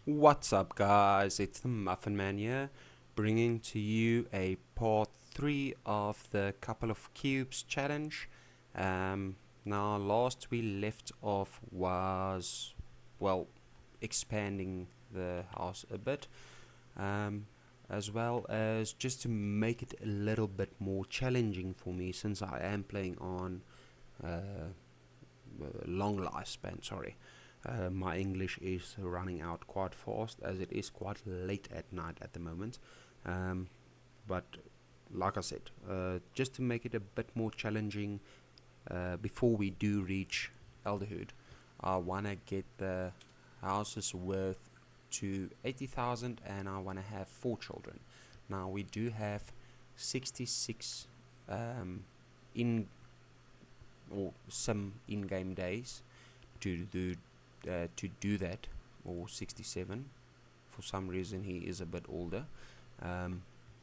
What's up, guys? It's the Muffin Man here, bringing to you a part 3 of the Couple of Cubes challenge. Now, last we left off was, well, expanding the house a bit, as well as just to make it a little bit more challenging for me since I am playing on long lifespan, sorry. My English is running out quite fast as it is quite late at night at the moment. But like I said, just to make it a bit more challenging before we do reach elderhood, I want to get the houses worth to 80,000 and I want to have 4 children. Now we do have 66 in or some in-game days to do that, or 67. For some reason he is a bit older,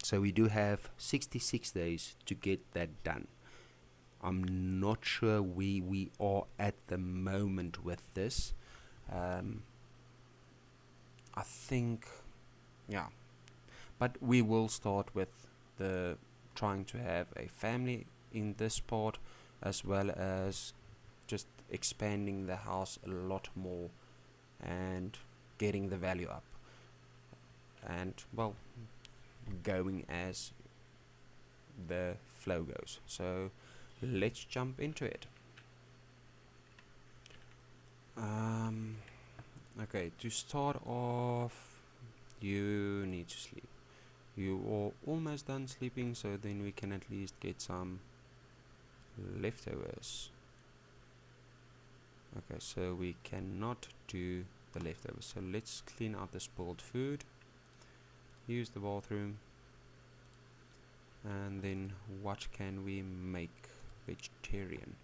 so we do have 66 days to get that done. I'm not sure we are at the moment with this. I think, yeah, but we will start with the trying to have a family in this part, as well as just expanding the house a lot more and getting the value up, and well, going as the flow goes. So let's jump into it. Okay, to start off, you need to sleep. You are almost done sleeping, so then we can at least get some leftovers. Okay, so we cannot do the leftovers, so let's clean out the spoiled food, use the bathroom, and then what can we make vegetarian?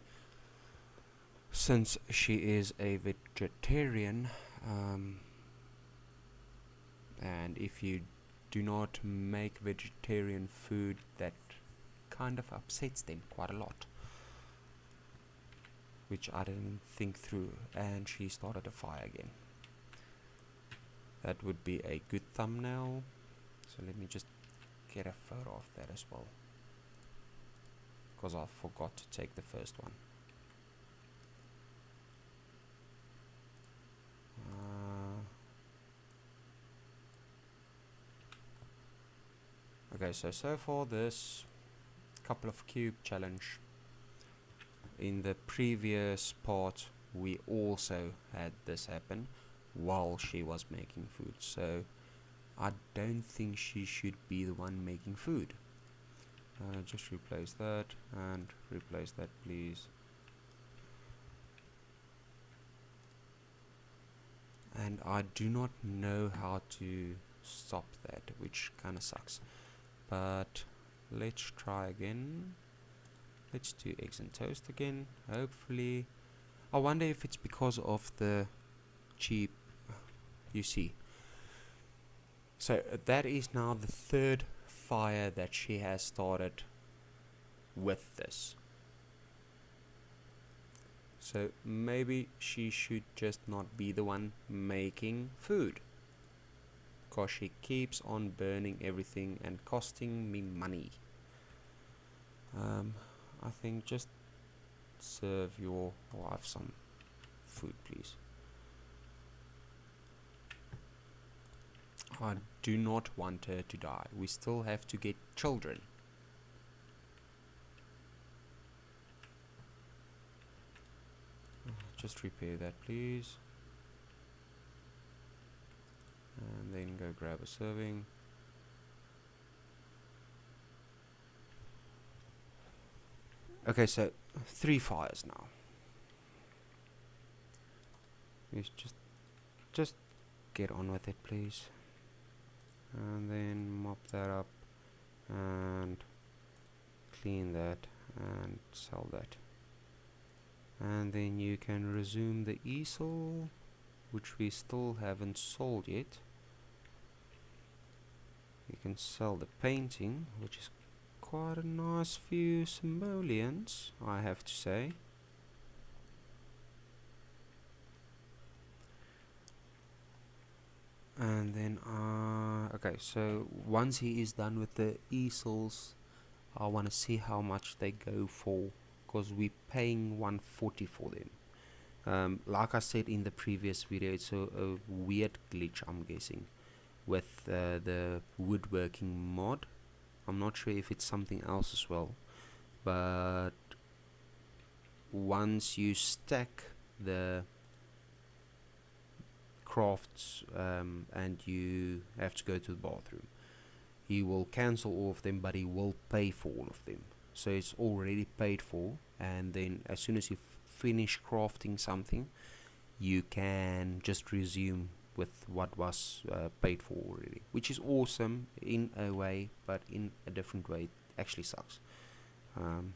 Since she is a vegetarian, and if you do not make vegetarian food, that kind of upsets them quite a lot, which I didn't think through, and she started a fire again. That would be a good thumbnail, so let me just get a photo of that as well, because I forgot to take the first one. Okay, so far this couple of cube challenge, in the previous part we also had this happen while she was making food, so I don't think she should be the one making food. Just replace that and replace that, please. And I do not know how to stop that, which kinda sucks, but let's try again. Let's do eggs and toast again. Hopefully, I wonder if it's because of the cheap, you see. So that is now the third fire that she has started with this. So maybe she should just not be the one making food, because she keeps on burning everything and costing me money. I think just serve your wife some food, please. I do not want her to die. We still have to get children. Just repair that, please. And then go grab a serving. Okay, so 3 fires now. Let's just get on with it, please. And then mop that up and clean that and sell that. And then you can resume the easel, which we still haven't sold yet. You can sell the painting, which is quite a nice few simoleons, I have to say. And then okay, so once he is done with the easels, I want to see how much they go for, because we're paying 140 for them. Like I said in the previous video, it's a weird glitch, I'm guessing, with the woodworking mod. I'm not sure if it's something else as well, but once you stack the crafts and you have to go to the bathroom, he will cancel all of them, but he will pay for all of them. So it's already paid for, and then as soon as you finish crafting something, you can just resume with what was paid for already, which is awesome in a way, but in a different way it actually sucks. um,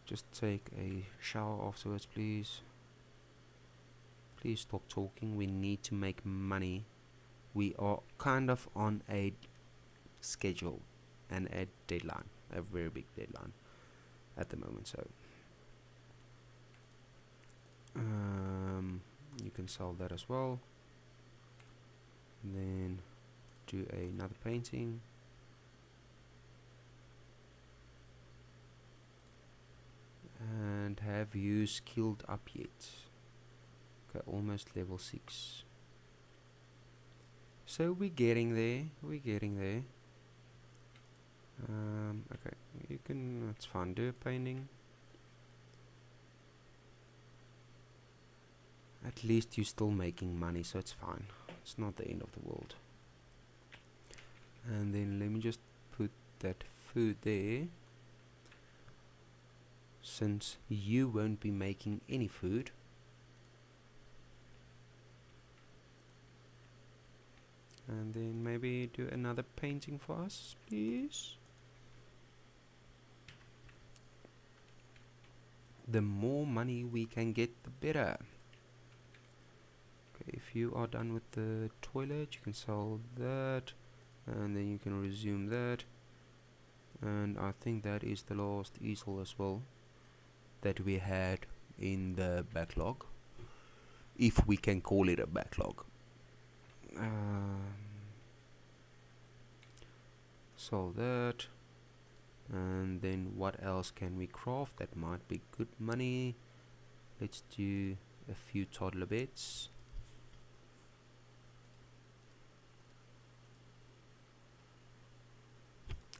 just take a shower afterwards, please. Please stop talking, we need to make money. We are kind of on a schedule and a deadline, a very big deadline at the moment. So you can sell that as well, and then do another painting. And have you skilled up yet? Okay, almost level 6. So we're getting there, okay, you can, that's fine, do a painting. At least you're still making money, so it's fine. It's not the end of the world. And then let me just put that food there, since you won't be making any food. And then maybe do another painting for us, please. The more money we can get, the better. Okay, if you are done with the toilet, you can sell that, and then you can resume that. And I think that is the last easel as well that we had in the backlog, if we can call it a backlog. So that, and then what else can we craft that might be good money? Let's do a few toddler beds.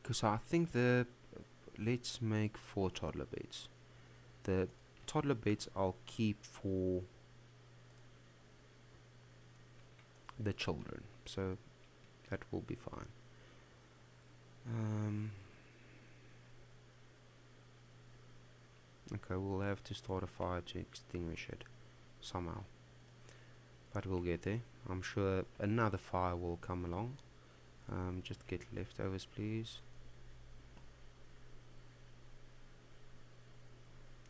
Because I think let's make 4 toddler beds. The toddler beds I'll keep for the children, so that will be fine. Okay, we'll have to start a fire to extinguish it somehow, but we'll get there. I'm sure another fire will come along. Just get leftovers, please.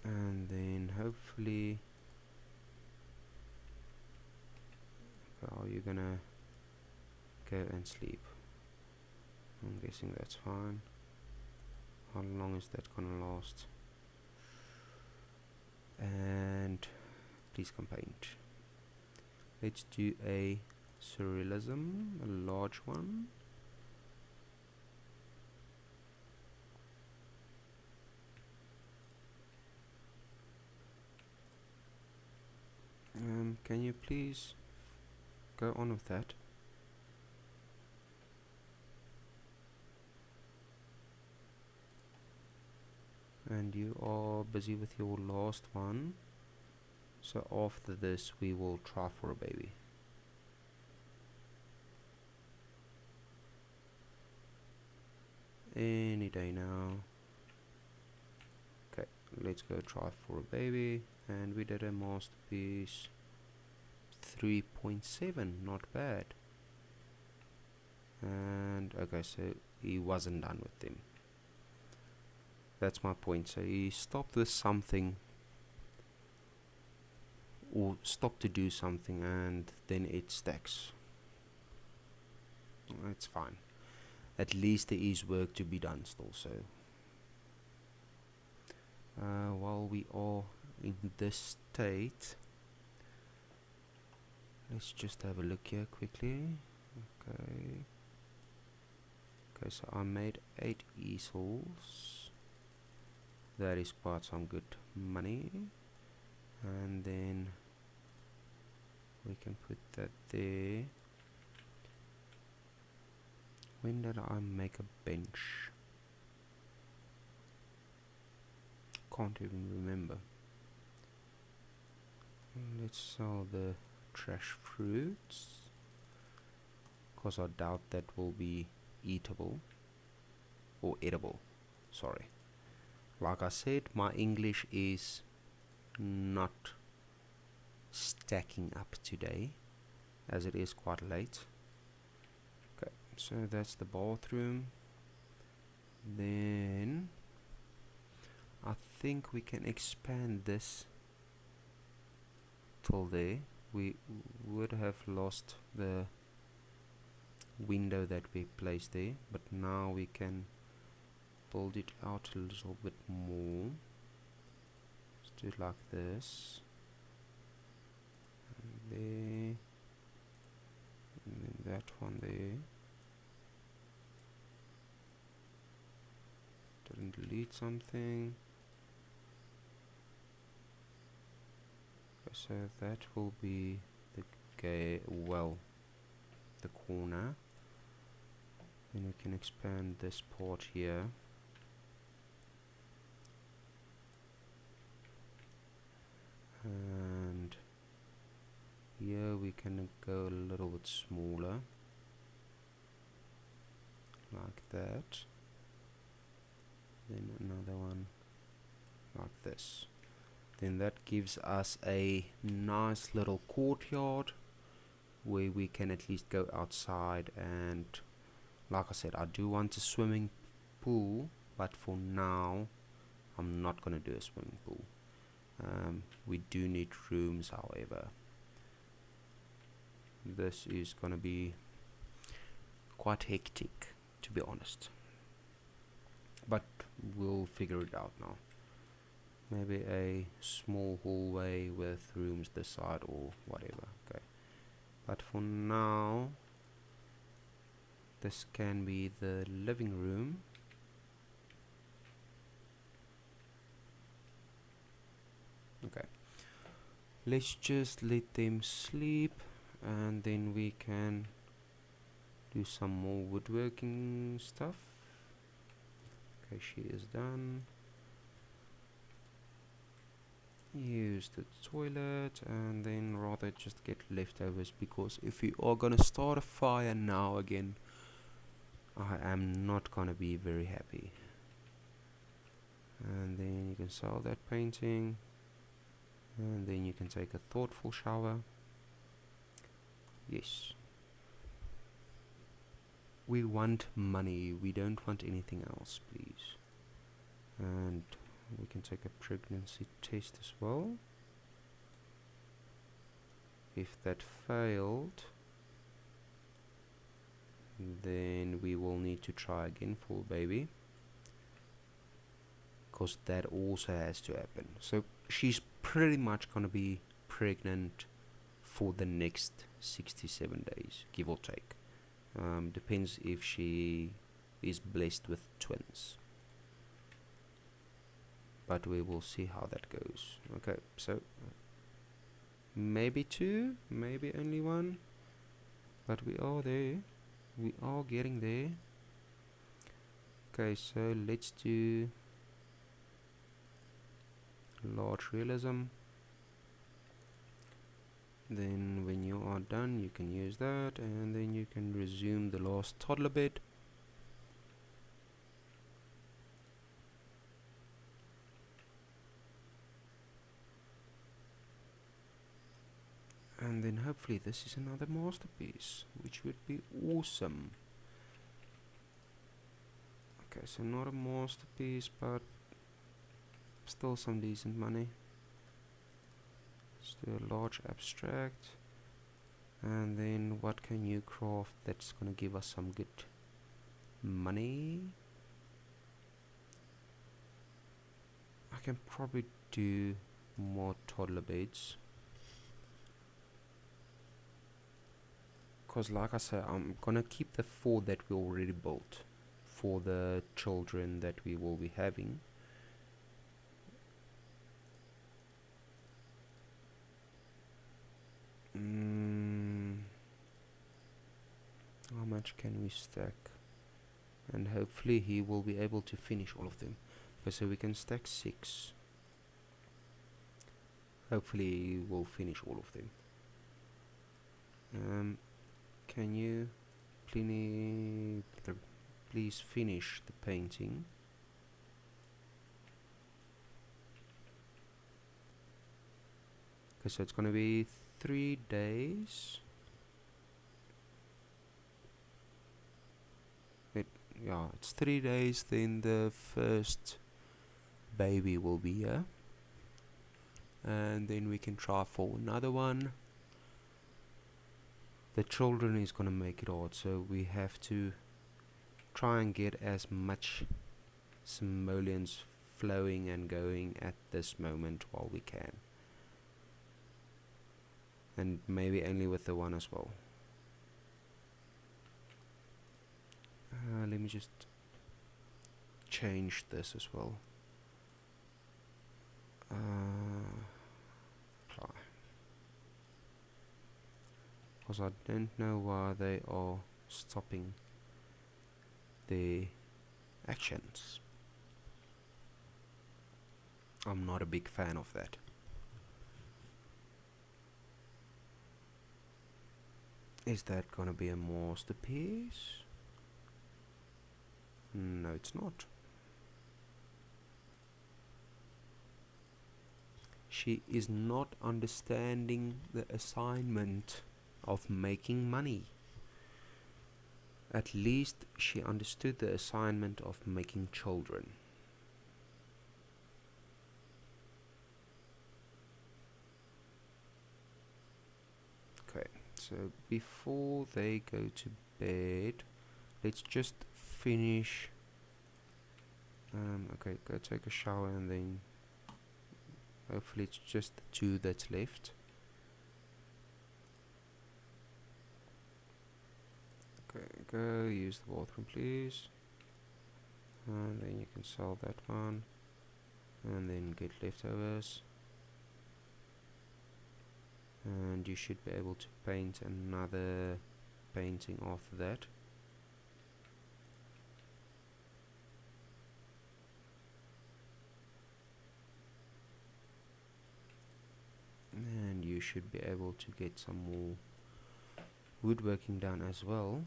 And then hopefully, are you gonna go and sleep? I'm guessing that's fine. How long is that gonna last? And please come paint. Let's do a surrealism, a large one. Can you please go on with that? And you are busy with your last one, so after this we will try for a baby. Any day now. Okay, let's go try for a baby. And we did a masterpiece 3.7, not bad. And okay, so he wasn't done with them. That's my point. So he stopped with something, or stopped to do something, and then it stacks. It's fine. At least there is work to be done still. So while we are in this state, let's just have a look here quickly. Okay. Okay, so I made 8 easels. That is quite some good money. And then we can put that there. When did I make a bench? Can't even remember. Let's sell the trash fruits, because I doubt that will be eatable or edible. Sorry. Like I said, my English is not stacking up today, as it is quite late. Okay, so that's the bathroom. Then I think we can expand this till there. We would have lost the window that we placed there, but now we can build it out a little bit more. Let's do it like this, and there, and then that one there. Didn't delete something. So that will be the the corner. Then we can expand this part here. And here we can go a little bit smaller, like that. Then another one like this. Then that gives us a nice little courtyard where we can at least go outside. And like I said, I do want a swimming pool, but for now I'm not gonna do a swimming pool. We do need rooms, however. This is gonna be quite hectic, to be honest, but we'll figure it out now. Maybe a small hallway with rooms this side or whatever. Okay, but for now this can be the living room. Okay, let's just let them sleep, and then we can do some more woodworking stuff. Okay, she is done. Use the toilet, and then rather just get leftovers, because if we are gonna start a fire now again, I am not gonna be very happy. And then you can sell that painting, and then you can take a thoughtful shower. Yes, we want money, we don't want anything else, please. And we can take a pregnancy test as well. If that failed, then we will need to try again for baby, because that also has to happen. So she's pretty much gonna be pregnant for the next 67 days, give or take. Depends if she is blessed with twins, but we will see how that goes. Okay, so maybe 2, maybe only 1, but we are there, we are getting there. Okay, so let's do large realism. Then when you are done, you can use that, and then you can resume the last toddler bed. And then hopefully this is another masterpiece, which would be awesome. Okay, so not a masterpiece, but still some decent money. Let's do a large abstract. And then what can you craft that's gonna give us some good money? I can probably do more toddler beds. because like I said, I'm gonna keep the 4 that we already built for the children that we will be having. How much can we stack? And hopefully he will be able to finish all of them. Okay, so we can stack 6. Hopefully he will finish all of them. Can you please finish the painting? Okay, so it's gonna be 3 days. Yeah, it's 3 days, then the first baby will be here, and then we can try for another one. The children is gonna make it hard, so we have to try and get as much simoleons flowing and going at this moment while we can, and maybe only with the one as well. Let me just change this as well. Because I don't know why they are stopping the actions. I'm not a big fan of that. Is that gonna be a masterpiece? No, it's not. She is not understanding the assignment of making money. At least she understood the assignment of making children. Okay, so before they go to bed, let's just finish. Okay, go take a shower, and then hopefully it's just the 2 that's left. Okay, go use the bathroom please, and then you can sell that one, and then get leftovers, and you should be able to paint another painting after that. And you should be able to get some more woodworking done as well.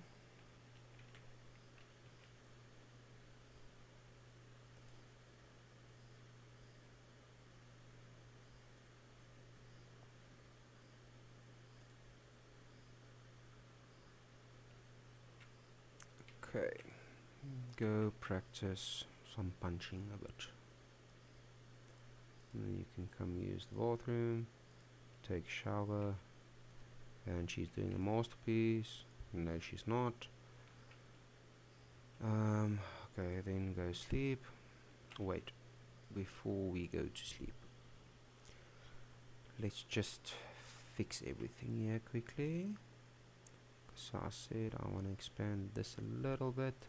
Okay, go practice some punching a bit. And then you can come use the bathroom, take a shower, and she's doing a masterpiece. No, she's not. Okay, then go sleep. Wait, before we go to sleep, let's just fix everything here quickly. So I said I want to expand this a little bit,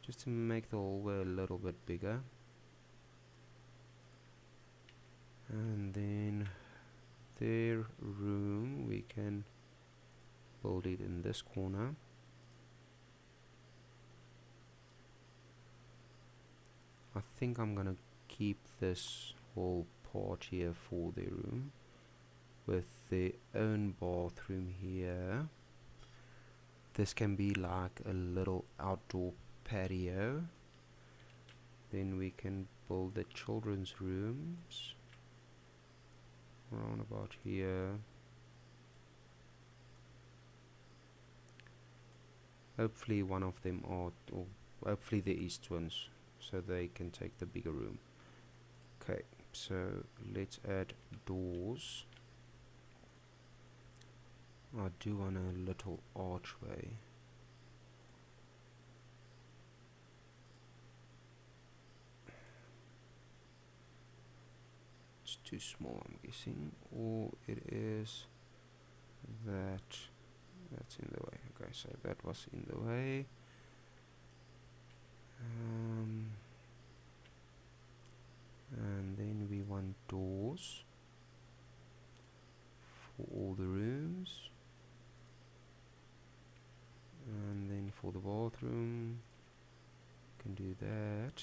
just to make the hallway a little bit bigger. And then their room, we can build it in this corner. I think I'm gonna keep this whole part here for their room, with their own bathroom here. This can be like a little outdoor patio. Then we can build the children's rooms around about here. Hopefully one of them are, or hopefully there is twins, so they can take the bigger room. Okay, so let's add doors. I do want a little archway. It's too small, I'm guessing, or it is that's in the way. so that was in the way. And then we want doors for all the rooms, and then for the bathroom can do that.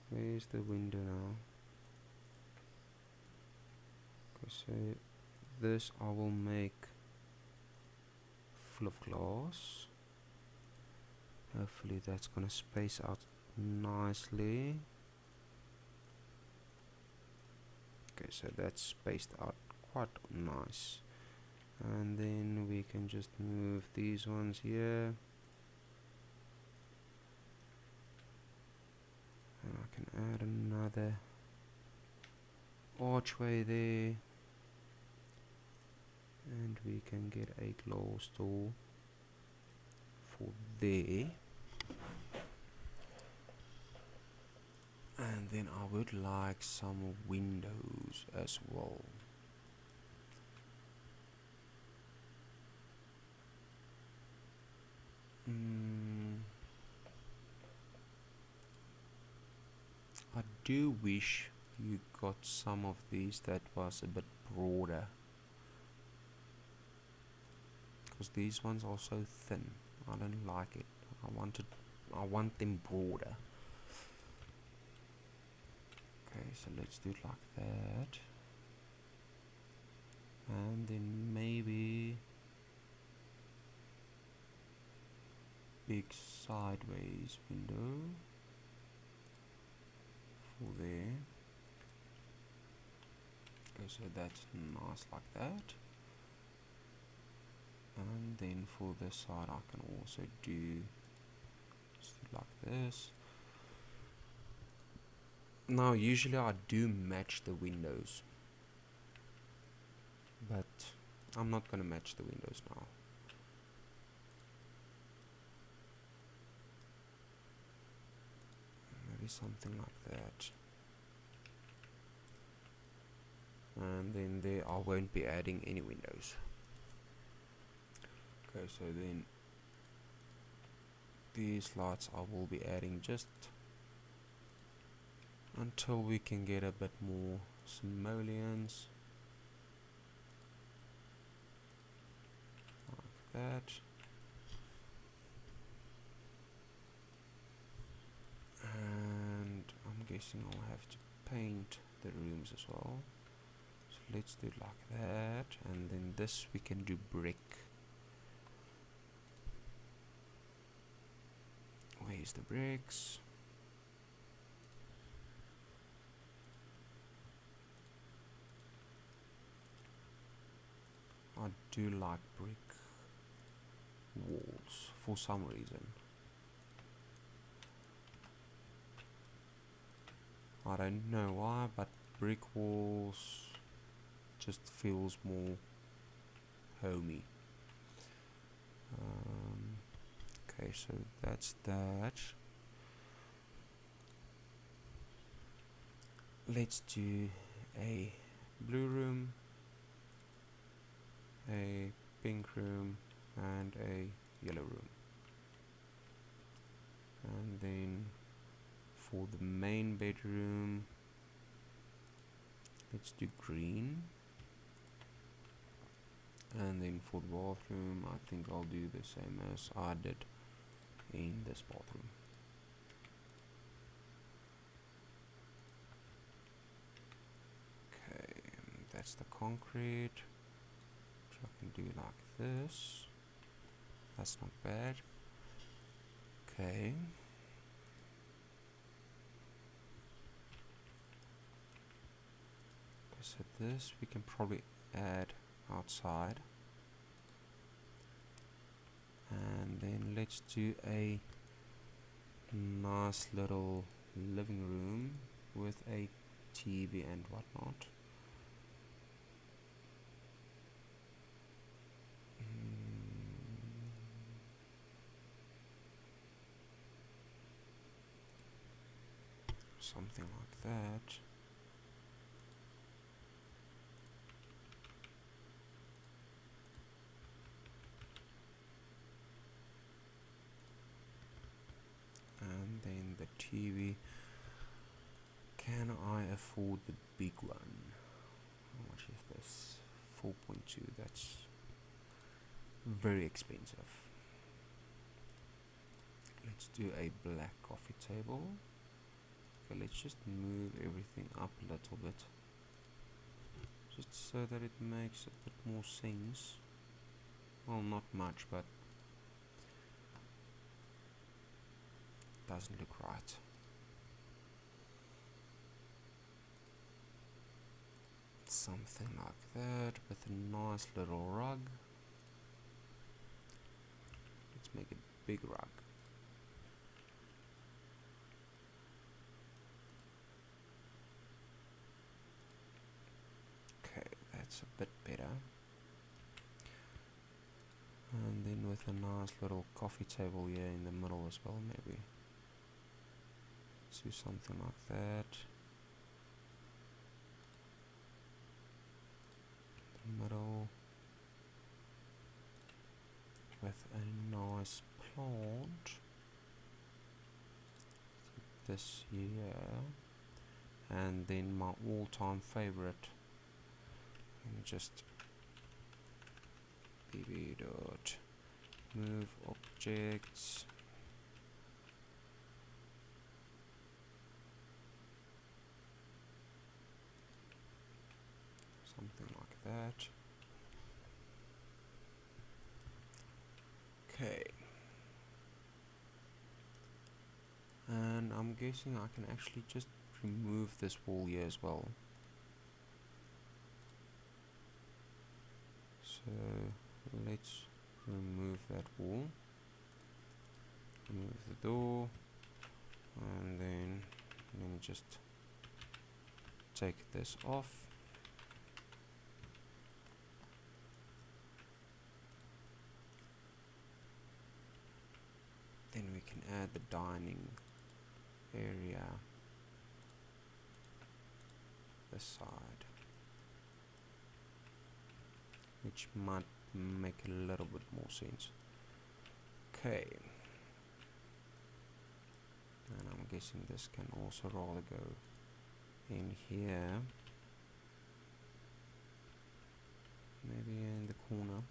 Where's the window now? Okay, so this I will make full of glass. Hopefully that's gonna space out nicely. Okay, so that's spaced out quite nice. And then we can just move these ones here. And I can add another archway there. And we can get a glass door for there. And then I would like some windows as well. I do wish you got some of these that was a bit broader, because these ones are so thin. I don't like it. I want them broader. Okay, so let's do it like that. And then maybe big sideways window for there. Okay, so that's nice like that. And then for this side I can also do like this. Now usually I do match the windows, but I'm not gonna match the windows now. Maybe something like that. And then there I won't be adding any windows. Okay, so then these lights I will be adding just until we can get a bit more simoleons, like that. And I'm guessing I'll have to paint the rooms as well, so let's do it like that. And then this we can do brick. Where's the bricks? I do like brick walls for some reason. I don't know why, but brick walls just feels more homey. Okay, so that's that. Let's do a blue room, a pink room, and a yellow room. And then for the main bedroom, let's do green. And then for the bathroom, I think I'll do the same as I did in this bathroom. Okay, that's the concrete, which I can do like this. That's not bad. Okay. So this we can probably add outside. And then let's do a nice little living room with a TV and whatnot. Something like that. TV. Can I afford the big one? How much is this? 4.2. That's very expensive. Let's do a black coffee table. Okay, let's just move everything up a little bit, just so that it makes a bit more sense. Well, not much, but doesn't look right. Something like that with a nice little rug. Let's make a big rug. Okay, that's a bit better. And then with a nice little coffee table here in the middle as well, maybe. Let's do something like that. The middle. With a nice plant. This here. And then my all-time favorite. And just bb. Move objects. Something like that. Okay. And I'm guessing I can actually just remove this wall here as well. So let's remove that wall. Remove the door. And then let me just take this off. Then we can add the dining area this side, which might make a little bit more sense. Okay, and I'm guessing this can also rather go in here, maybe in the corner.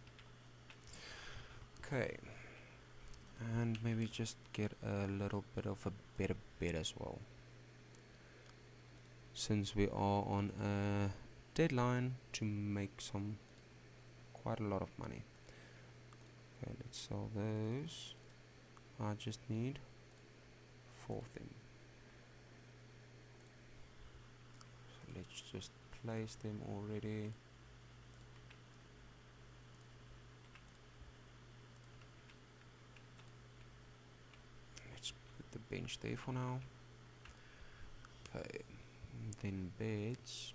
Okay, and maybe just get a little bit of a better bed as well, since we are on a deadline to make quite a lot of money. Okay, let's sell those. I just need 4 of them. So let's just place them already. Let's put the bench there for now. Okay, and then beds.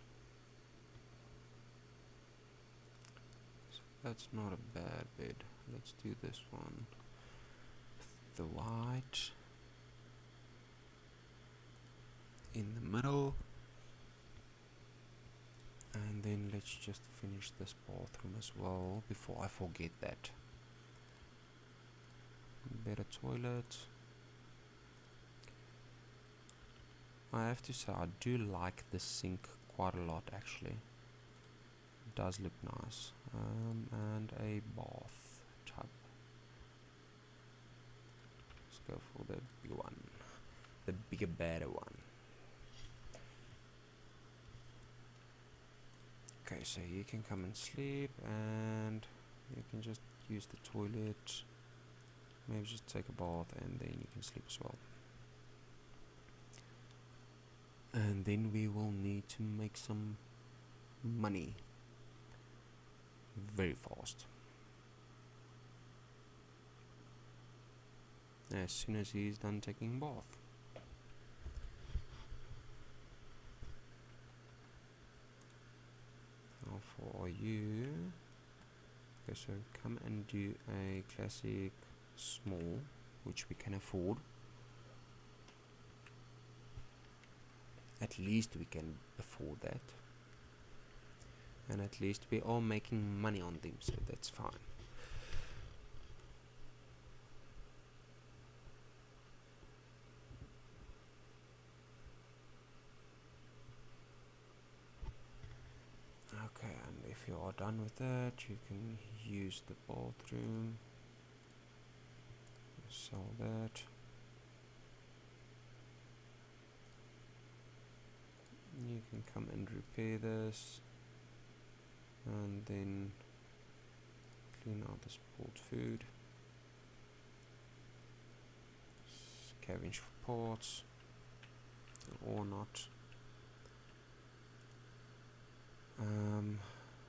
So that's not a bad bed. Let's do this one. The white in the middle, and then let's just finish this bathroom as well before I forget that. Better toilet. I have to say I do like the sink quite a lot actually. It does look nice. And a bath tub. Let's go for the big one, the bigger, better one. Okay, so you can come and sleep, and you can just use the toilet, maybe just take a bath, and then you can sleep as well. And then we will need to make some money very fast. As soon as he's done taking a bath. Now for you, okay, so come and do a classic small, which we can afford. At least we can afford that, and at least we are making money on them, so that's fine. done with that, you can use the bathroom, sell that. You can come and repair this, and then clean out the spoiled food, scavenge for parts or not.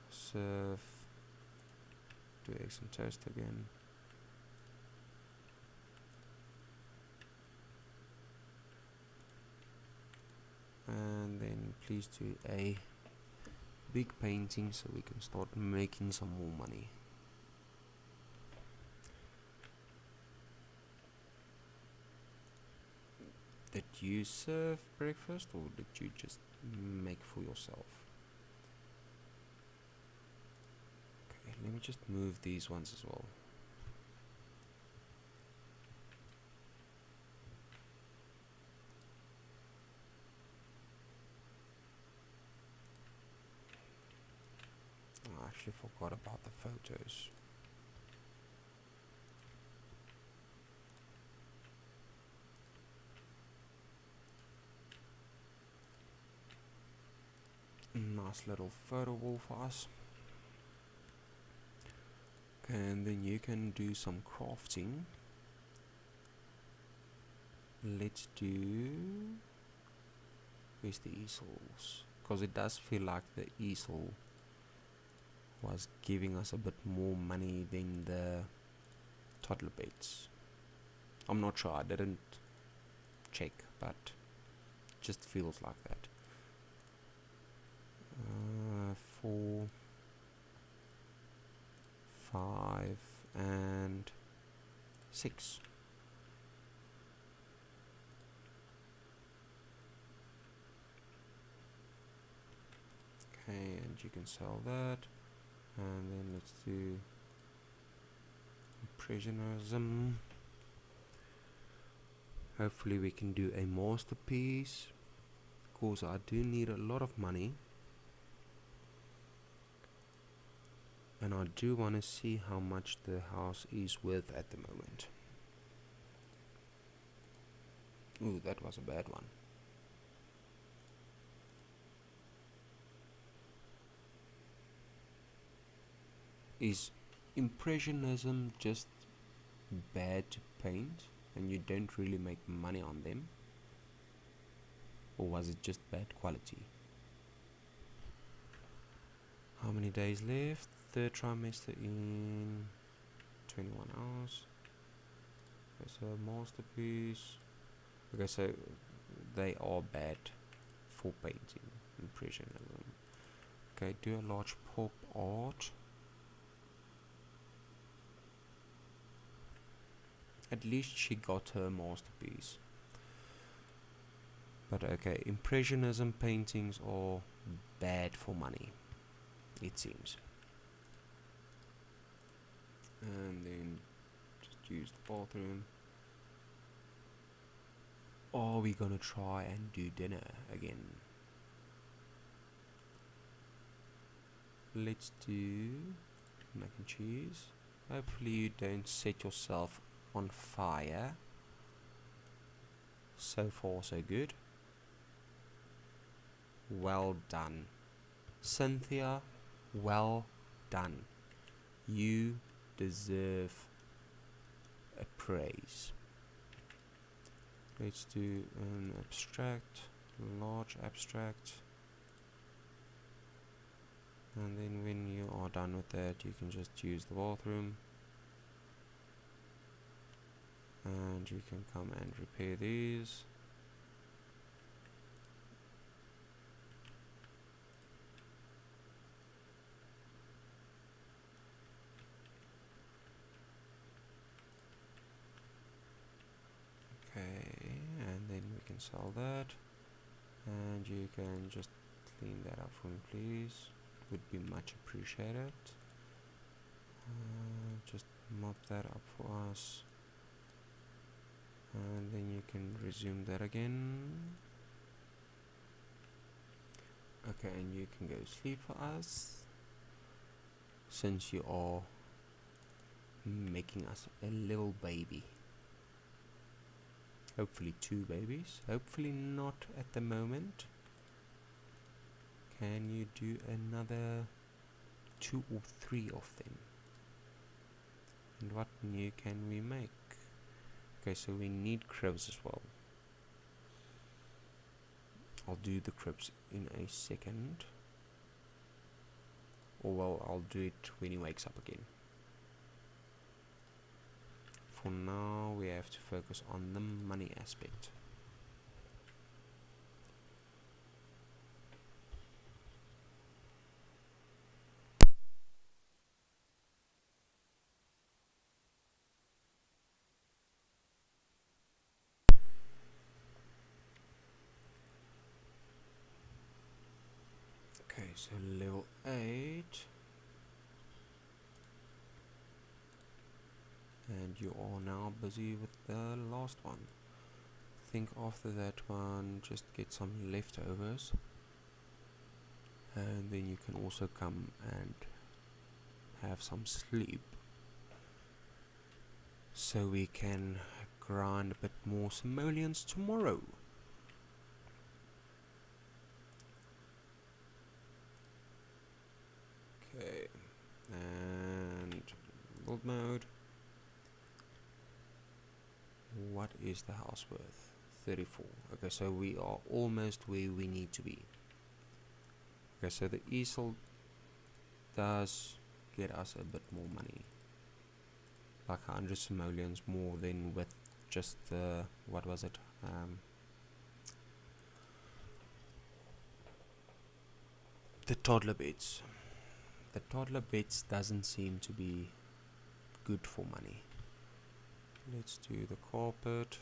Serve, do eggs and toast again. And then please do a big painting so we can start making some more money. Did you serve breakfast or did you just make for yourself? Okay, let me just move these ones as well. I actually forgot about the photos. Nice little photo wall for us. Okay, and then you can do some crafting. Let's do, where's the easels? Because it does feel like the easel was giving us a bit more money than the toddler beds. I'm not sure, I didn't check, but just feels like that. 4, 5 and 6. Okay, and you can sell that, and then let's do impressionism. Hopefully we can do a masterpiece, because I do need a lot of money. And I do want to see how much the house is worth at the moment. Ooh, that was a bad one. Is impressionism just bad to paint and you don't really make money on them? Or was it just bad quality? How many days left? Third trimester in 21 hours. Okay, so masterpiece. Okay, so they are bad for painting, impressionism. Okay, do a large pop art. At least she got her masterpiece. But okay, impressionism paintings are bad for money, it seems. And then just use the bathroom. Are we gonna try and do dinner again? Let's do mac and cheese. Hopefully you don't set yourself on fire. So far so good. Well done, Cynthia, well done. You deserve a praise. Let's do an abstract, large abstract, and then when you are done with that you can just use the bathroom, and you can come and repair these. Okay, and then we can sell that, and you can just clean that up for me please, would be much appreciated. Just mop that up for us, and then you can resume that again. Okay, and you can go sleep for us. since you are making us a little baby. Hopefully 2 babies. Hopefully not at the moment. Can you do another 2 or 3 of them? And what new can we make? Okay, so we need cribs as well. I'll do the cribs in a second. Or well, I'll do it when he wakes up again. For now, we have to focus on the money aspect. Okay, so level 8. And you are now busy with the last one. I think after that one, just get some leftovers. And then you can also come and have some sleep. So we can grind a bit more simoleons tomorrow. Okay, and build mode. What is the house worth? 34. Okay, so we are almost where we need to be. Okay, so the easel does get us a bit more money. Like 100 simoleons more than with just the, what was it? The toddler beds. The toddler beds doesn't seem to be good for money. Let's do the carpet.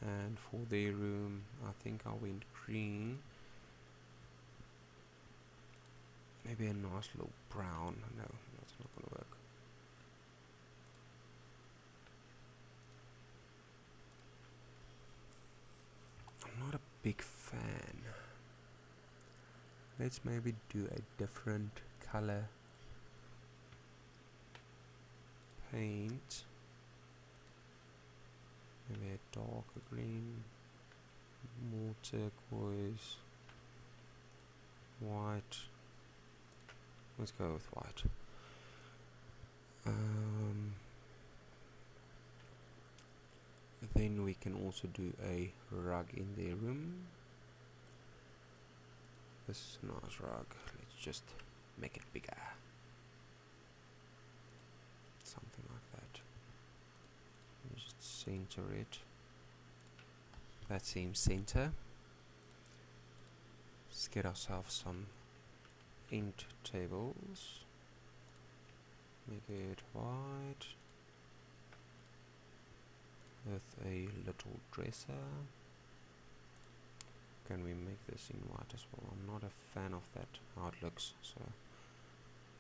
And for their room, I think I went green. Maybe a nice little brown. No, that's not gonna work. I'm not a big fan. Let's maybe do a different color paint. Maybe a darker green, more turquoise, white. Let's go with white. Then we can also do a rug in their room. This is a nice rug. Let's just make it bigger. Something like that. Just center it. That seems center. Let's get ourselves some end tables. Make it white with a little dresser. Can we make this in white as well? I'm not a fan of that, how it looks, so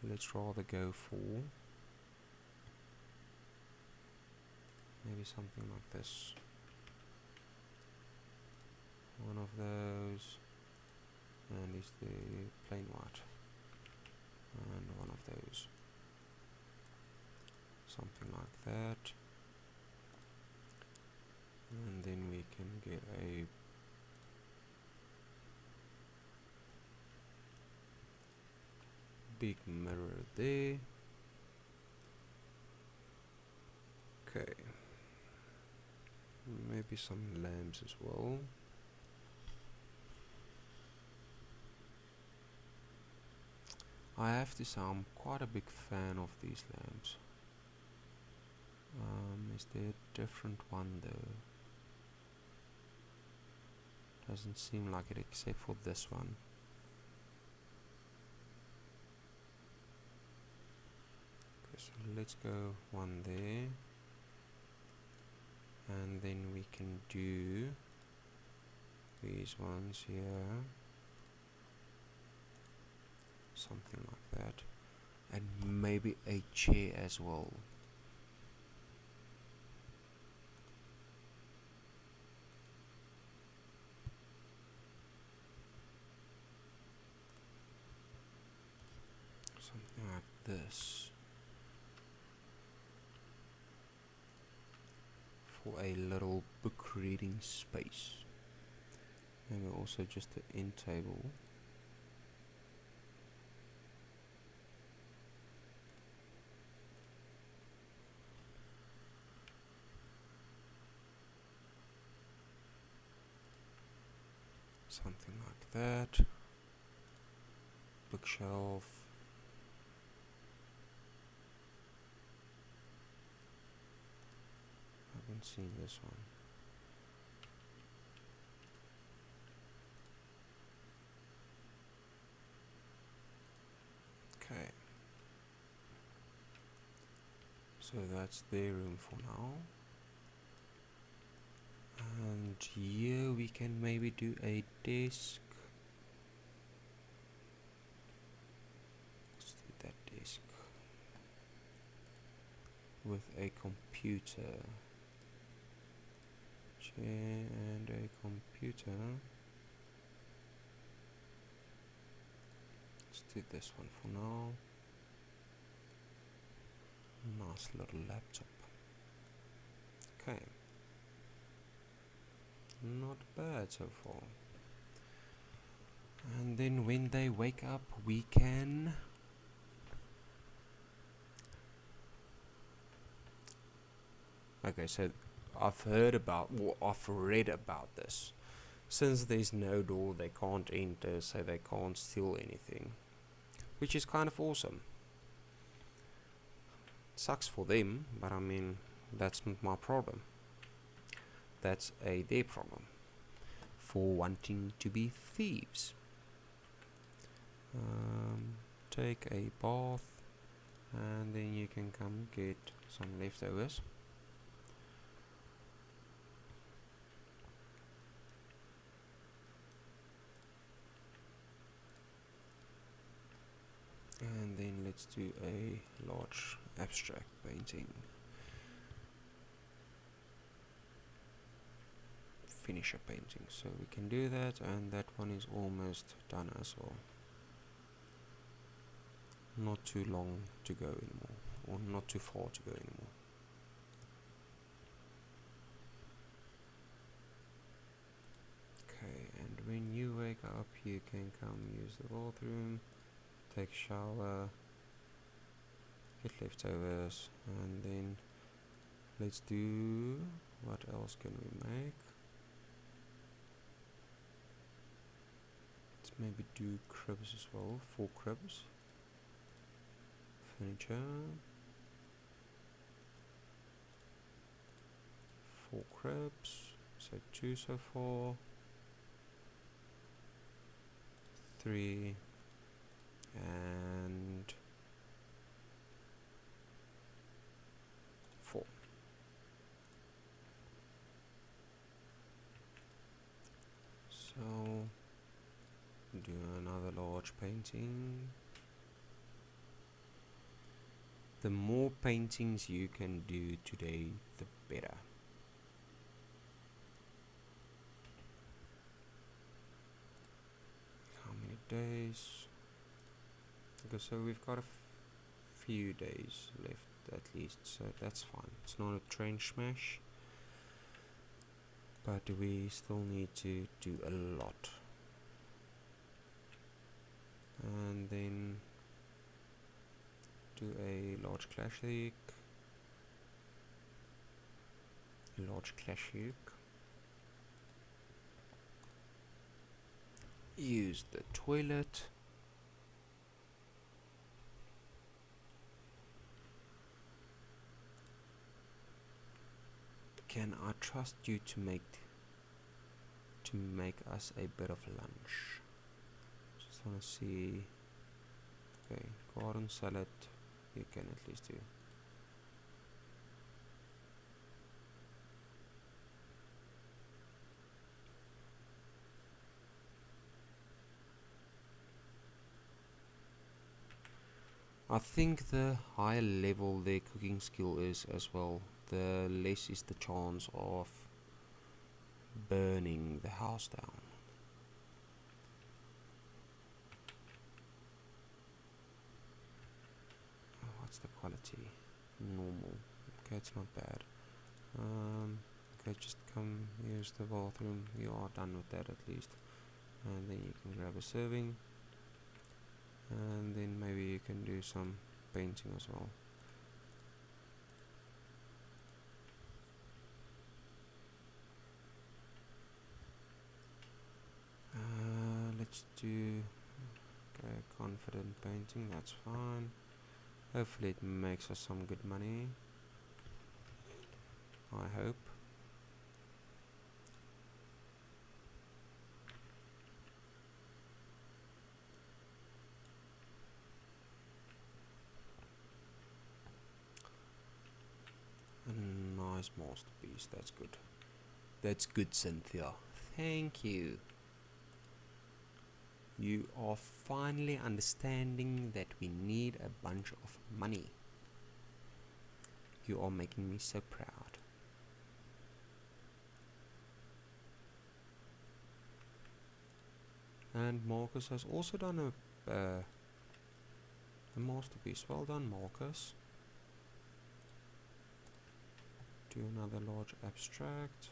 let's rather go for maybe something like this. One of those, and is the plain white, and one of those, something like that. And then we can get a big mirror there. Okay, maybe some lamps as well. I have to say I'm quite a big fan of these lamps. Is there a different one though? Doesn't seem like it except for this one. Okay, so let's go one there. And then we can do these ones here. Something like that. And maybe a chair as well. this for a little book reading space. Maybe also just the end table. Something like that. Bookshelf. I haven't seen this one. Okay. So that's their room for now. And here we can maybe do a desk. Let's do that desk with a computer, chair and a computer. Let's do this one for now. Nice little laptop. Okay. Not bad so far. And then when they wake up, we can so I've read about this. Since there's no door, they can't enter, so they can't steal anything, which is kind of awesome. Sucks for them, but I mean, that's not my problem. That's their problem for wanting to be thieves. Take a bath, and then you can come get some leftovers. And then let's do a large abstract painting. Finish a painting, so we can do that, and that one is almost done as well. Not too long to go anymore, or not too far to go anymore. Okay, and when you wake up, you can come use the bathroom, take a shower, get leftovers, and then let's do, what else can we make? Let's maybe do cribs as well, 4 cribs. Furniture, 4 cribs, so 2 so far, 3, and 4. So do another large painting. The more paintings you can do today, the better. How many days? Okay, so we've got a few days left at least, so that's fine. It's not a train smash, but we still need to do a lot. And then do a large classic, use the toilet, can I trust you to make us a bit of lunch? Just want to see. Okay, garden salad you can at least do. I think the higher level their cooking skill is as well, the less is the chance of burning the house down. what's the quality? Normal. Okay, it's not bad. Okay, just come use the bathroom. You are done with that at least. And then you can grab a serving. And then maybe you can do some painting as well. Let's do confident painting, that's fine. Hopefully it makes us some good money, I hope. A nice masterpiece, that's good. That's good, Cynthia. Thank you. You are finally understanding that we need a bunch of money. You are making me so proud. And Marcus has also done a masterpiece. Well done, Marcus. Do another large abstract.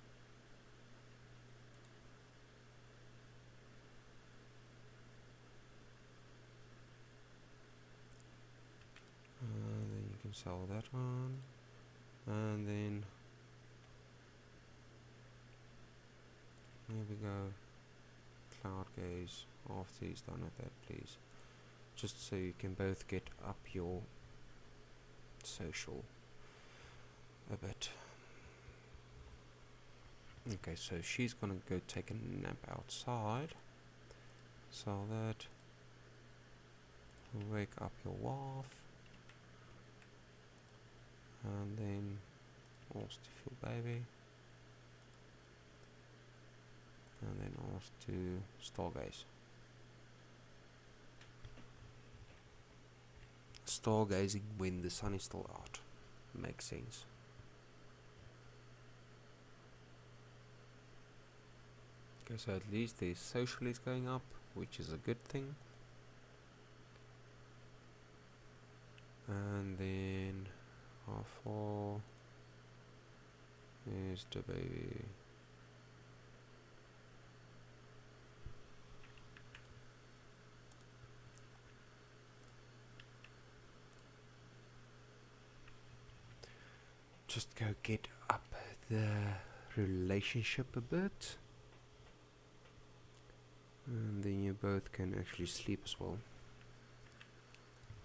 Then you can sell that one. And then there we go. Cloud gaze. After he's done with that, please. Just so you can both get up your social a bit. Okay, so she's gonna go take a nap outside. Sell that. Wake up your wife. And then ask to feel baby. And then ask to stargaze. Stargazing when the sun is still out. Makes sense. Okay, so at least the social is going up, which is a good thing. And then how far is the baby? Just go get up the relationship a bit. And then you both can actually sleep as well.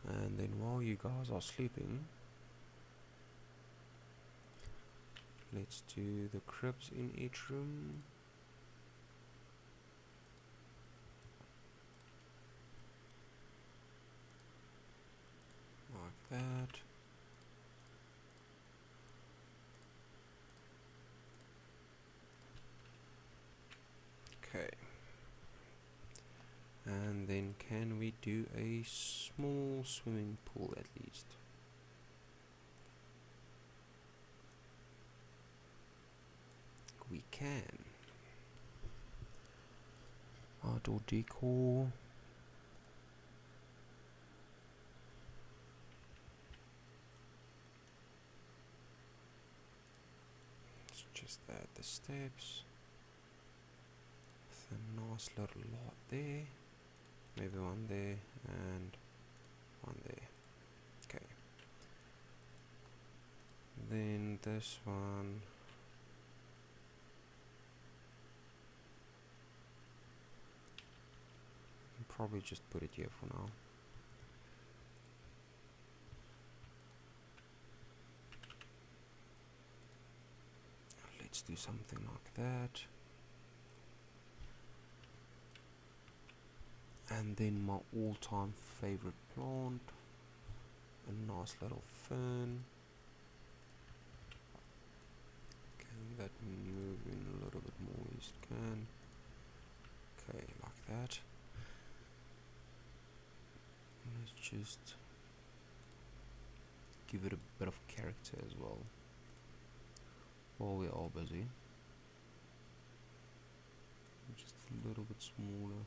And then while you guys are sleeping, let's do the cribs in each room. Like that. Okay. And then can we do a small swimming pool at least? We can. Outdoor decor. Let's just add the steps. With a nice little lot there. Maybe one there and one there. Okay. Then this one. I'll probably just put it here for now. Let's do something like that. And then my all-time favorite plant, a nice little fern. Can that move in a little bit more? Yes, it can. Okay, like that. Let's just give it a bit of character as well while we're all busy. Just a little bit smaller.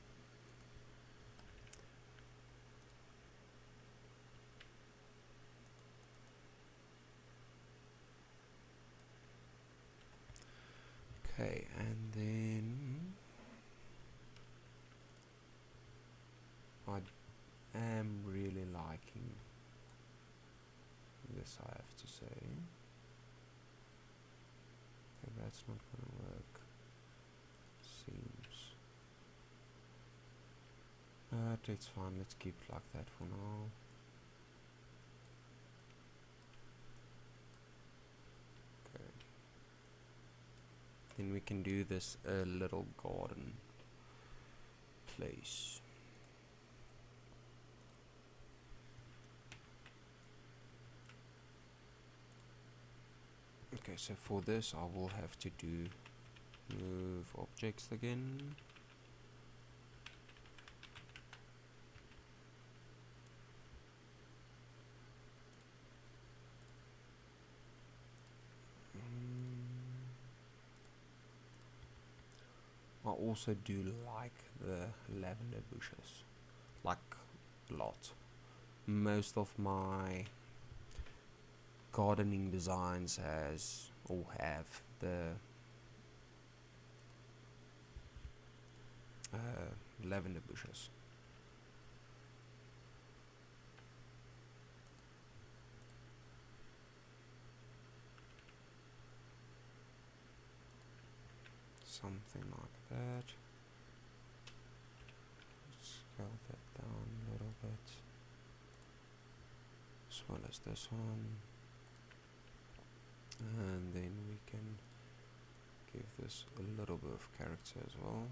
Okay, and then I am really liking this, I have to say. Okay, that's not gonna work. Seems. But it's fine, let's keep it like that for now. Okay. Then we can do this little garden place. Okay, so for this I will have to do move objects again. I also do like the lavender bushes, like a lot. Most of my gardening designs has or have the lavender bushes. Something like that. Scale that down a little bit, as well as this one, and then we can give this a little bit of character as well.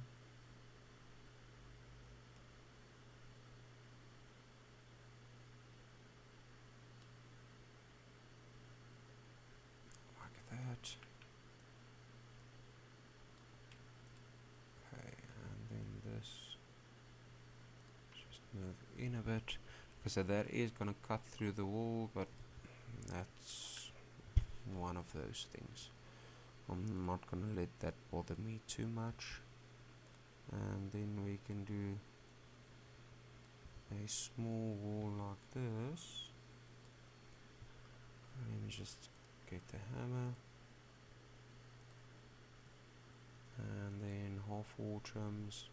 Like that. Okay, and then this just move in a bit, because that is gonna cut through the wall, but that's one of those things. I'm not gonna let that bother me too much. And then we can do a small wall like this. Let me just get the hammer, and then half wall trims.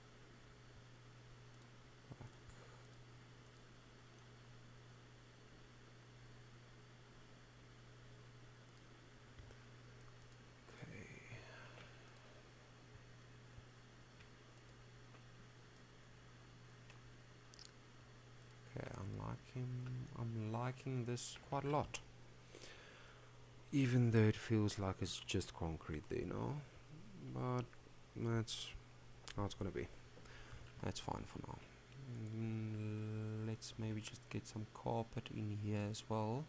Okay, I'm liking this quite a lot. Even though it feels like it's just concrete, but that's how it's gonna be. That's fine for now. Let's maybe just get some carpet in here as well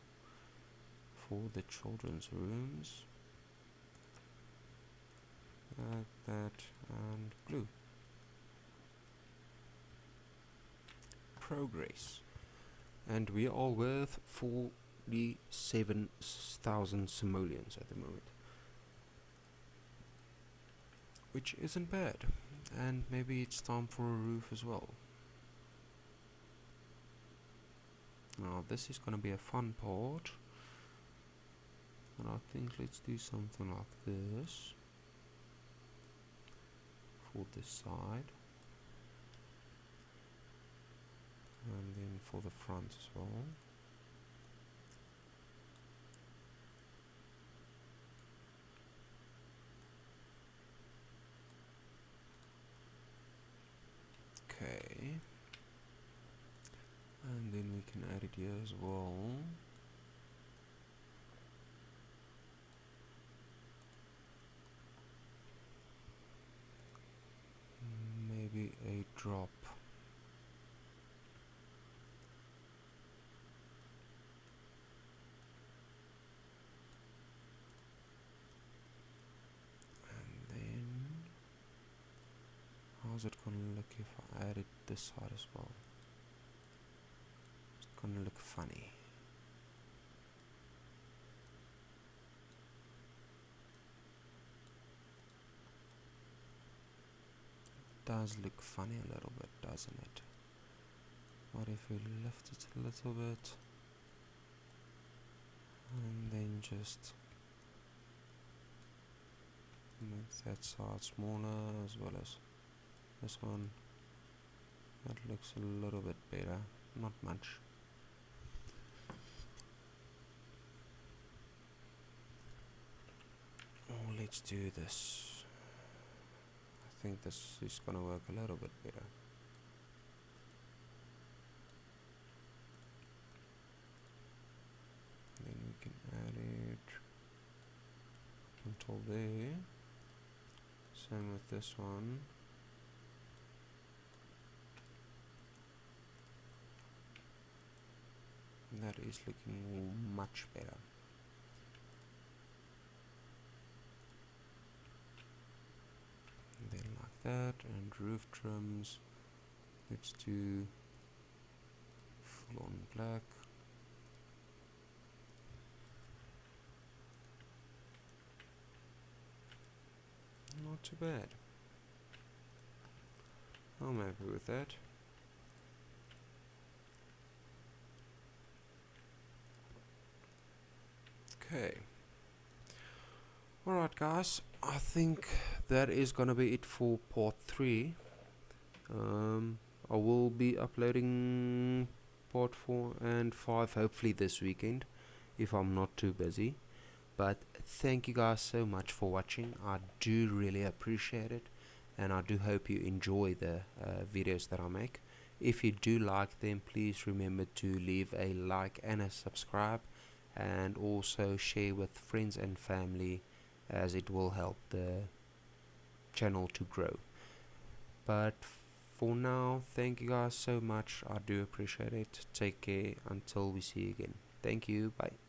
for the children's rooms. Like that, and glue. Progress. And we are worth 47,000 simoleons at the moment, which isn't bad. And maybe it's time for a roof as well. Now this is gonna be a fun part, and I think let's do something like this for this side, and then for the front as well. Okay, and then we can add it here as well. Maybe a drop. And then how's it gonna look if I added this side as well? It's gonna look funny. Does look funny a little bit, doesn't it? What if we lift it a little bit and then just make that side smaller as well as this one. That looks a little bit better, not much. Oh, let's do this. I think this is gonna work a little bit better. Then we can add it until there. Same with this one. That is looking much better. And then like that, and roof trims. Let's do full on black. Not too bad. I'm happy with that. Okay. Alright guys, I think that is gonna be it for part 3. I will be uploading part 4 and 5 hopefully this weekend if I'm not too busy. But thank you guys so much for watching. I do really appreciate it, and I do hope you enjoy the videos that I make. If you do like them, please remember to leave a like and a subscribe, and also share with friends and family, as it will help the channel to grow. But for now, thank you guys so much. I do appreciate it. Take care until we see you again. Thank you. Bye.